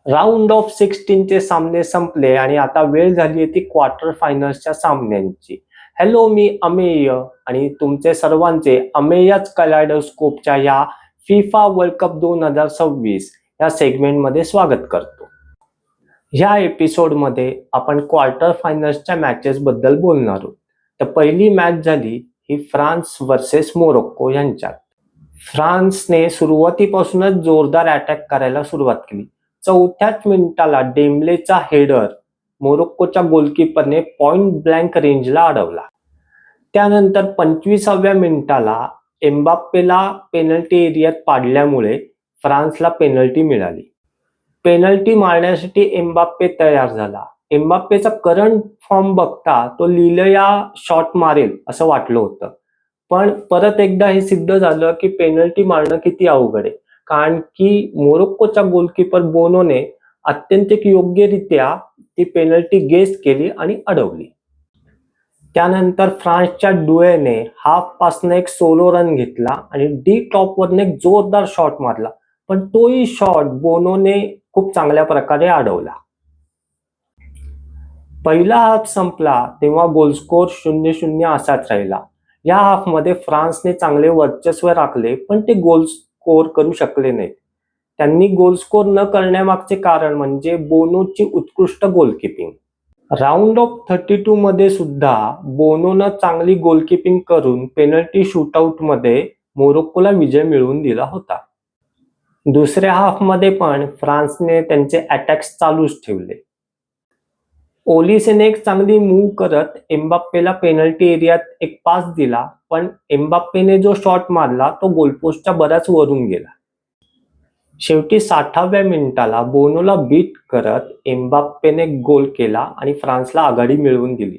Round of 16चे सामने संपले आणि आता वेळ झाली आहे ती क्वार्टर फायनल्सच्या सामन्यांची. हॅलो, मी अमेय आणि तुमचे सर्वांचे अमेयच कलायडोस्कोपच्या या फिफा वर्ल्ड कप 2026 या सेगमेंटमध्ये स्वागत करतो. ह्या एपिसोडमध्ये आपण क्वार्टर फायनल्सच्या मॅचेस बद्दल बोलणार आहोत. तर पहिली मॅच झाली ही फ्रान्स वर्सेस मोरोक्को यांच्यात. फ्रान्सने सुरुवातीपासूनच जोरदार अटॅक करायला सुरुवात केली. चौथ्याच मिनिटाला डेम्बलेचा हेडर मोरोक्कोच्या गोलकीपरने पॉइंट ब्लँक रेंजला अडवला. त्यानंतर 25व्या मिनिटाला एम्बाप्पेला पेनल्टी एरियात पाडल्यामुळे फ्रान्सला पेनल्टी मिळाली. पेनल्टी मारण्यासाठी एम्बाप्पे तयार झाला. एम्बाप्पेचा करंट फॉर्म बघता तो लिलया शॉट मारेल असं वाटलं होतं, पण परत एकदा हे सिद्ध झालं की पेनल्टी मारणं किती अवघड आहे, कारण की मोरोक्कोच्या गोलकीपर बोनोने अत्यंत योग्यरित्या ती पेनल्टी गेस केली आणि अडवली. त्यानंतर फ्रान्सच्या डुएने हाफ पासनं एक सोलो रन घेतला आणि डी टॉपवरने एक जोरदार शॉट मारला, पण तोही शॉट बोनोने खूप चांगल्या प्रकारे अडवला. पहिला हाफ संपला तेव्हा गोलस्कोर 0-0 असाच राहिला. या हाफमध्ये फ्रान्सने चांगले वर्चस्व राखले, पण ते गोल स्कोर करू शकले नाहीत. त्यांनी गोल स्कोर न करण्यामागचे कारण म्हणजे बोनोची उत्कृष्ट गोलकीपिंग. राऊंड ऑफ 32 मध्ये सुद्धा बोनोनं चांगली गोलकीपिंग करून पेनल्टी शूटआउटमध्ये मोरोक्कोला विजय मिळवून दिला होता. दुसऱ्या हाफमध्ये पण फ्रान्सने त्यांचे अटॅक्स चालूच ठेवले. ओलिसेने एक चांगली मूव्ह करत एम्बाप्पेला पेनल्टी एरियात एक पास दिला, पण एम्बाप्पेने जो शॉट मारला तो गोलपोस्टच्या बऱ्याच वरून गेला. शेवटी 60व्या मिनिटाला बोनोला बीट करत एम्बाप्पेने गोल केला आणि फ्रान्सला आघाडी मिळवून दिली.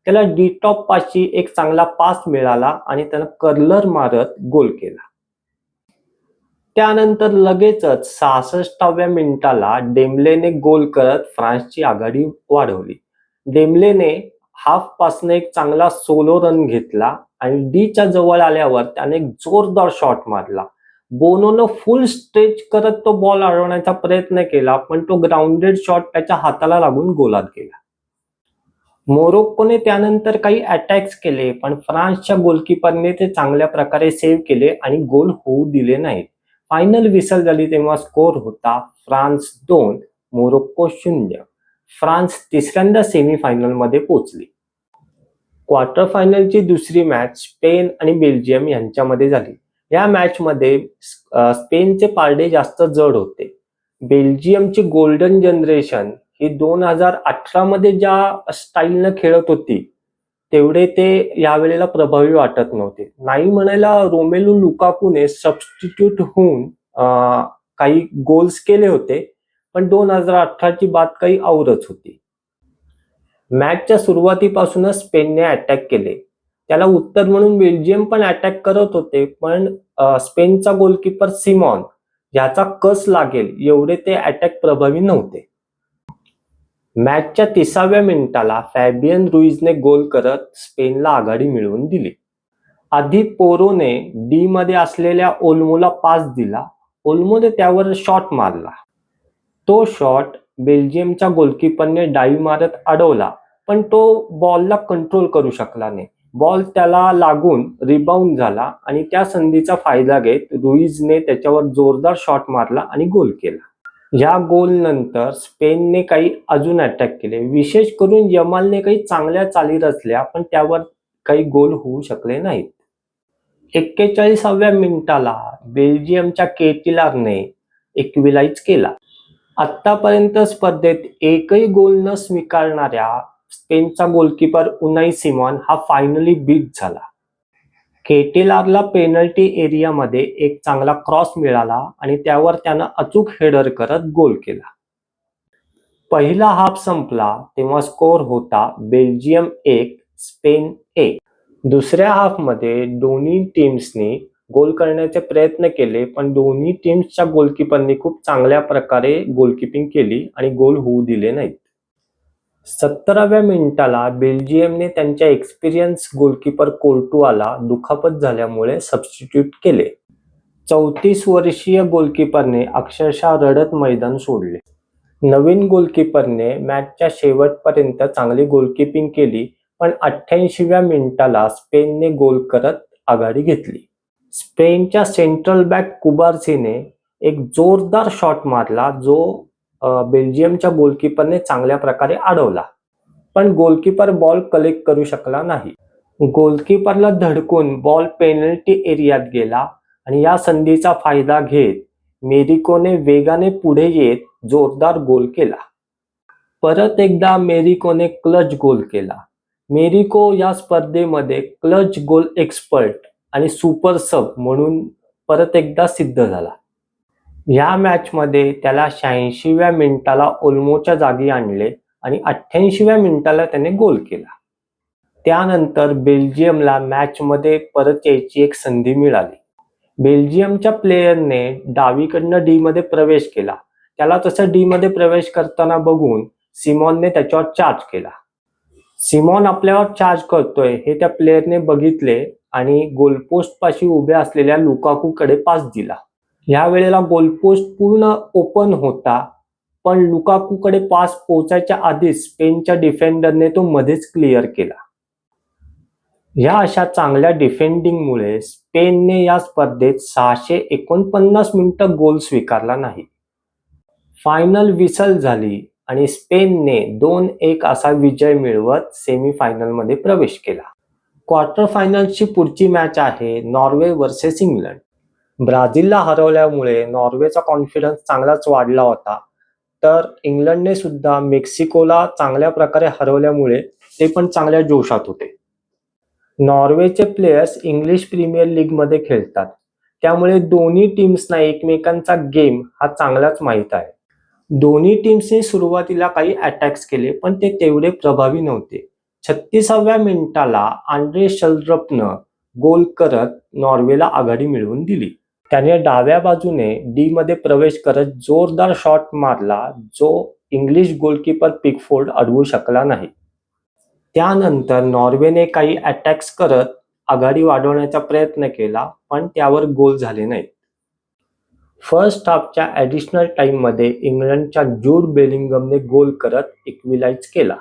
त्याला डी टॉप पाशी एक चांगला पास मिळाला आणि त्यानं कर्लर मारत गोल केला. त्यानंतर लगेचच 66व्या मिनिटाला डेम्बलेने गोल करत फ्रान्सची आघाडी वाढवली. डेम्बलेने हाफ पासनं एक चांगला सोलो रन घेतला आणि डीच्या जवळ आल्यावर त्याने एक जोरदार शॉट मारला. बोनोनं फुल स्ट्रेच करत तो बॉल अडवण्याचा प्रयत्न केला, पण तो ग्राउंडेड शॉट त्याच्या हाताला लागून गोलात गेला. मोरोक्कोने त्यानंतर काही अटॅक्स केले, पण फ्रान्सच्या गोलकीपरने ते चांगल्या प्रकारे सेव्ह केले आणि गोल होऊ दिले नाहीत. फायनल विसल झाली तेव्हा स्कोर होता फ्रान्स 2 मोरोक्को 0. फ्रान्स तिसऱ्यांदा सेमीफायनलमध्ये पोहोचली. क्वार्टर फायनलची दुसरी मॅच स्पेन आणि बेल्जियम यांच्यामध्ये झाली. या मॅचमध्ये स्पेनचे पारडे जास्त जड होते. बेल्जियमची गोल्डन जनरेशन ही 2018 मध्ये ज्या स्टाईलनं खेळत होती तेवढे ते यावेळेला प्रभावी वाटत नव्हते. नाही म्हणायला रोमेलू लुकाकूने सबस्टिट्यूट होऊन काही गोल्स केले होते, पण 2018ची बात काही औरच होती. मॅचच्या सुरुवातीपासूनच स्पेनने अटॅक केले. त्याला उत्तर म्हणून बेल्जियम पण अटॅक करत होते, पण स्पेनचा गोलकीपर सिमॉन याचा कस लागेल एवढे ते अटॅक प्रभावी नव्हते. मॅचच्या 30व्या मिनिटाला फॅबियन रुईजने गोल करत स्पेनला आघाडी मिळवून दिली. आधी पोरोने डी मध्ये असलेल्या ओल्मोला पास दिला. ओल्मोने त्यावर शॉट मारला. तो शॉट बेल्जियमच्या गोलकीपरने डाईव्ह मारत अडवला, पण तो बॉलला कंट्रोल करू शकला नाही. बॉल त्याला लागून रिबाउंड झाला आणि त्या संधीचा फायदा घेत रुईजने त्याच्यावर जोरदार शॉट मारला आणि गोल केला. या गोल नंतर स्पेनने काही अजून अटॅक केले. विशेष करून यमालने काही चांगल्या चाली रचल्या, पण त्यावर काही गोल होऊ शकले नाहीत. 41व्या मिनिटाला बेल्जियमच्या केटिलारने इक्विलाइज केला. आतापर्यंत स्पर्धेत एकही गोल न स्वीकारणाऱ्या स्पेनचा गोलकीपर उनाई सिमॉन हा फायनली बीट झाला. केटिलारला पेनल्टी एरियामध्ये एक चांगला क्रॉस मिळाला आणि त्यावर त्यानं अचूक हेडर करत गोल केला. पहिला हाफ संपला तेव्हा स्कोर होता बेल्जियम 1 स्पेन 1. दुसऱ्या हाफमध्ये दोन्ही टीम्सनी गोल करण्याचे प्रयत्न केले, पण दोन्ही टीम्सच्या गोलकीपरनी खूप चांगल्या प्रकारे गोलकीपिंग केली आणि गोल होऊ दिले नाहीत. 70व्या मिनिटाला बेल्जियमने त्यांच्या एक्सपिरियन्स गोलकीपर कोर्टुआला दुखापत झाल्यामुळे सबस्टिट्यूट केले. 34 वर्षीय गोलकीपरने अक्षरशः रडत मैदान सोडले. नवीन गोलकीपरने मॅचच्या शेवटपर्यंत चांगली गोलकीपिंग केली, पण 88व्या मिनिटाला स्पेनने गोल करत आघाडी घेतली. स्पेनच्या सेंट्रल बॅक कुबार्सीने एक जोरदार शॉट मारला, जो बेल्जियमच्या गोलकीपरने चांगल्या प्रकारे अडवला, पण गोलकीपर बॉल कलेक्ट करू शकला नाही. गोलकीपरला धडकून बॉल पेनल्टी एरियात गेला आणि या संधीचा फायदा घेत मेरिकोने वेगाने पुढे येत जोरदार गोल केला. परत एकदा मेरिकोने क्लच गोल केला. मेरिको या स्पर्धेमध्ये क्लच गोल एक्सपर्ट आणि सुपर सब म्हणून परत एकदा सिद्ध झाला. या मॅचमध्ये त्याला 86व्या मिनिटाला ओल्मोच्या जागी आणले आणि 88व्या मिनिटाला त्याने गोल केला. त्यानंतर बेल्जियमला मॅचमध्ये परत यायची एक संधी मिळाली. बेल्जियमच्या प्लेयरने डावीकडनं डी मध्ये प्रवेश केला. त्याला तसं डी मध्ये प्रवेश करताना बघून सिमॉनने त्याच्यावर चार्ज केला. सिमॉन आपल्यावर चार्ज करतोय हे त्या प्लेयरने बघितले आणि गोलपोस्ट पाशी उभ्या असलेल्या लुकाकूकडे पास दिला. या वेळेला गोलपोस्ट पूर्ण ओपन होता, पण लुकाकूकडे पास पोहोचायच्या आधीच स्पेनच्या डिफेंडरने तो मध्येच क्लिअर केला. या अशा चांगल्या डिफेंडिंगमुळे स्पेनने या स्पर्धेत 649 मिनिटं गोल स्वीकारला नाही. फायनल विसल झाली आणि स्पेनने 2-1 असा विजय मिळवत सेमीफायनलमध्ये प्रवेश केला. क्वार्टर फायनलची पुढची मॅच आहे नॉर्वे वर्सेस इंग्लंड. ब्राझीलला हरवल्यामुळे नॉर्वेचा कॉन्फिडन्स चांगलाच वाढला होता, तर इंग्लंडने सुद्धा मेक्सिकोला चांगल्या प्रकारे हरवल्यामुळे ते पण चांगल्या जोशात होते. नॉर्वेचे प्लेयर्स इंग्लिश प्रीमियर लीगमध्ये खेळतात, त्यामुळे दोन्ही टीम्सना एकमेकांचा गेम हा चांगलाच माहीत आहे. दोन्ही टीम्सने सुरुवातीला काही अटॅक्स केले, पण ते तेवढे प्रभावी नव्हते. 36व्या मिनिटाला आंड्रे शल्ड्रपनं गोल करत नॉर्वेला आघाडी मिळवून दिली. त्याने डाव्या बाजूने डी मध्ये प्रवेश करत जोरदार शॉट मारला, जो इंग्लिश गोलकीपर पिकफोर्ड अडवू शकला नाही. त्यानंतर नॉर्वेने काही अटॅक्स करत आघाडी वाढवण्याचा प्रयत्न केला, पण त्यावर गोल झाले नाहीत. फर्स्ट हाफच्या ॲडिशनल टाइममध्ये इंग्लंडच्या ज्यूड बेलिंगमने गोल करत इक्विलाइज केला.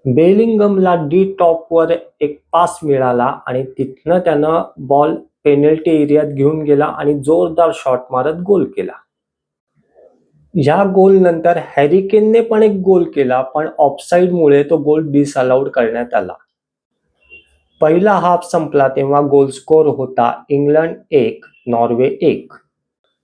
बेलिंगमला डी टॉपवर एक पास मिळाला आणि तिथनं त्यानं बॉल पेनल्टी एरियात घेऊन गेला आणि जोरदार शॉट मारत गोल केला. या गोल नंतर हॅरी केनने पण एक गोल केला, पण ऑफसाईडमुळे तो गोल डिसअलाउड करण्यात आला. पहिला हाफ संपला तेव्हा गोल स्कोर होता इंग्लंड 1 नॉर्वे 1.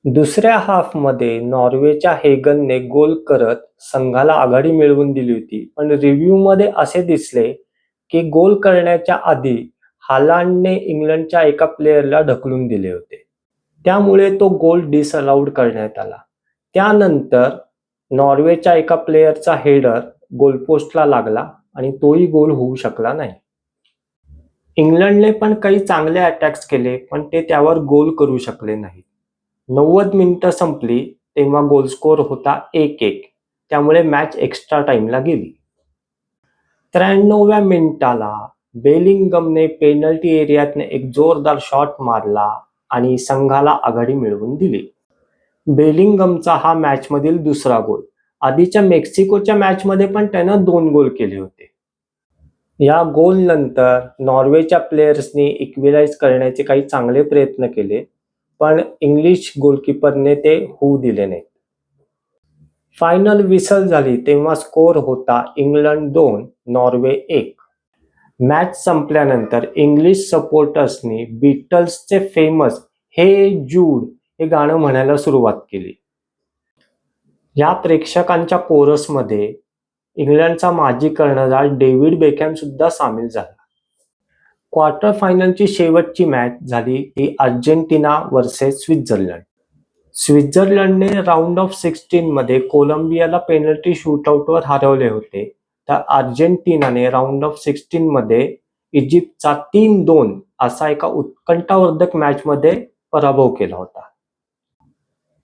दुसऱ्या हाफमध्ये नॉर्वेच्या हेगनने गोल करत संघाला आघाडी मिळवून दिली होती, पण रिव्ह्यूमध्ये असे दिसले की गोल करण्याच्या आधी हालांडने इंग्लंडच्या एका प्लेयरला ढकलून दिले होते, त्यामुळे तो गोल डिसअलाउड करण्यात आला. त्यानंतर नॉर्वेच्या एका प्लेयरचा हेडर गोलपोस्टला लागला आणि तोही गोल होऊ शकला नाही. इंग्लंडने पण काही चांगले अटॅक्स केले, पण ते त्यावर गोल करू शकले नाही. 90 मिनिटं संपली तेव्हा गोल स्कोर होता 1-1, त्यामुळे मॅच एक्स्ट्रा टाइमला गेली. 93व्या मिनिटाला बेलिंगमने पेनल्टी एरियातने एक जोरदार शॉट मारला आणि संघाला आघाडी मिळवून दिली. बेलिंगमचा हा मॅचमधील दुसरा गोल. आधीच्या मेक्सिकोच्या मॅचमध्ये पण त्यानं 2 गोल केले होते. या गोल नंतर नॉर्वेच्या प्लेयर्सनी इक्विलाइज करण्याचे काही चांगले प्रयत्न केले, पण इंग्लिश गोलकीपरने ते होऊ दिले नाही. फायनल विसल झाली तेव्हा स्कोर होता इंग्लंड 2 नॉर्वे 1. मॅच संपल्यानंतर इंग्लिश सपोर्टर्सनी बीटल्सचे फेमस हे जूड हे गाणं म्हणायला सुरुवात केली. या प्रेक्षकांच्या कोरसमध्ये इंग्लंडचा माजी कर्णधार डेव्हिड बेकहॅम सुद्धा सामील झाला. क्वार्टर फायनलची शेवटची मॅच झाली ती अर्जेंटिना वर्सेस स्वित्झर्लंड. स्वित्झर्लंडने राऊंड ऑफ 16 मध्ये कोलंबियाला पेनल्टी शूटआउटवर हरवले होते, तर अर्जेंटिनाने राऊंड ऑफ 16 मध्ये इजिप्तचा 3-2 असा एका उत्कंठावर्धक मॅचमध्ये पराभव केला होता.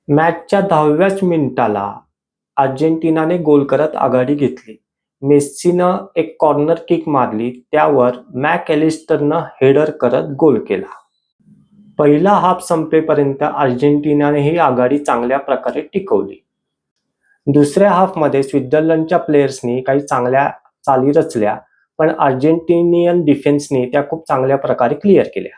मॅचच्या 10व्याच मिनिटाला अर्जेंटिनाने गोल करत आघाडी घेतली. मेस्सीनं एक कॉर्नर किक मारली, त्यावर मॅक ॲलिस्टरनं हेडर करत गोल केला. पहिला हाफ संपेपर्यंत अर्जेंटिनाने ही आघाडी चांगल्या प्रकारे टिकवली. दुसऱ्या हाफमध्ये स्वित्झर्लंडच्या प्लेयर्सनी काही चांगल्या चाली रचल्या, पण अर्जेंटिनियन डिफेन्सनी त्या खूप चांगल्या प्रकारे क्लिअर केल्या.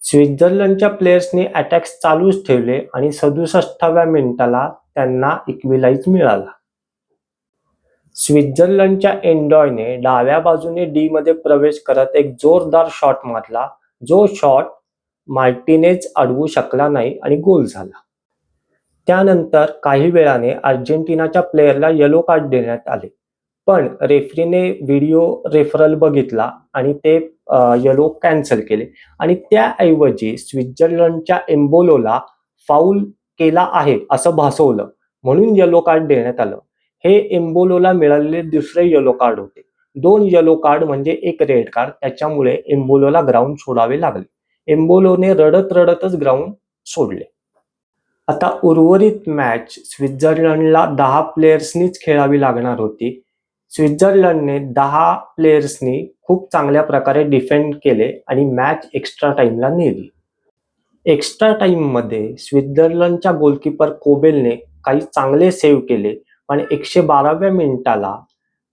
स्वित्झर्लंडच्या प्लेयर्सनी अटॅक्स चालूच ठेवले आणि 67व्या मिनिटाला त्यांना इक्विलाइज मिळाला. स्वित्झर्लंडच्या एन्डॉयने डाव्या बाजूने डी मध्ये प्रवेश करत एक जोरदार शॉट मारला, जो शॉट मार्टिनेज अडवू शकला नाही आणि गोल झाला. त्यानंतर काही वेळाने अर्जेंटिनाच्या प्लेयरला येलो कार्ड देण्यात आले, पण रेफरीने व्हिडिओ रेफरल बघितला आणि ते येलो कॅन्सल केले आणि त्याऐवजी स्वित्झर्लंडच्या एम्बोलोला फाऊल केला आहे असं भासवलं, म्हणून येलो कार्ड देण्यात आलं. हे एम्बोलोला मिळालेले दुसरे येलो कार्ड होते. 2 येलो कार्ड म्हणजे एक रेड कार्ड. त्याच्यामुळे एम्बोलोला ग्राउंड सोडावे लागले. एम्बोलोने रडत रडतच ग्राउंड सोडले. आता उर्वरित मॅच स्वित्झर्लंडला 10 प्लेयर्सनीच खेळावी लागणार होती. स्वित्झर्लंडने 10 प्लेयर्सनी खूप चांगल्या प्रकारे डिफेंड केले आणि मॅच एक्स्ट्रा टाइमला नेली. एक्स्ट्रा टाइममध्ये स्वित्झर्लंडच्या गोलकीपर कोबेलने काही चांगले सेव्ह केले, पण 112व्या मिनिटाला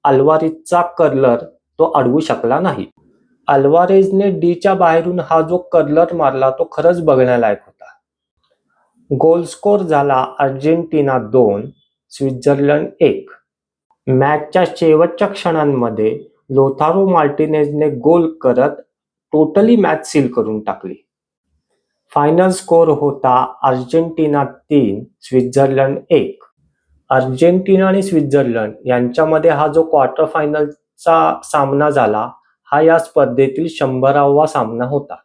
अल्वारेजचा कर्लर तो अडवू शकला नाही. अल्वारेजने डीच्या बाहेरून हा जो कर्लर मारला तो खरंच बघण्यालायक होता. गोल स्कोर झाला अर्जेंटिना 2, स्वित्झर्लंड 1. मॅचच्या शेवटच्या क्षणांमध्ये लोथारो मार्टिनेजने गोल करत टोटली मॅच सील करून टाकली. फायनल स्कोर होता अर्जेंटिना 3, स्वित्झर्लंड 1. अर्जेंटिना आणि स्वित्झर्लंड यांच्यामध्ये हा जो क्वार्टर फायनलचा सामना झाला, हा या स्पर्धेतील 100वा सामना होता.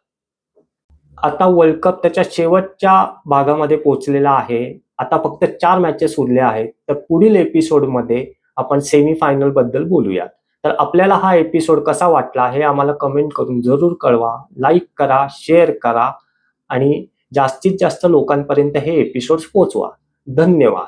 आता वर्ल्ड कप त्याच्या शेवटच्या भागामध्ये पोहोचलेला आहे. आता फक्त 4 मॅचेस उरल्या आहेत. तर पुढील एपिसोडमध्ये आपण सेमीफायनल बद्दल बोलूयात. तर आपल्याला हा एपिसोड कसा वाटला हे आम्हाला कमेंट करून जरूर कळवा. लाईक करा, शेअर करा आणि जास्तीत जास्त लोकांपर्यंत हे एपिसोड्स पोहोचवा. धन्यवाद.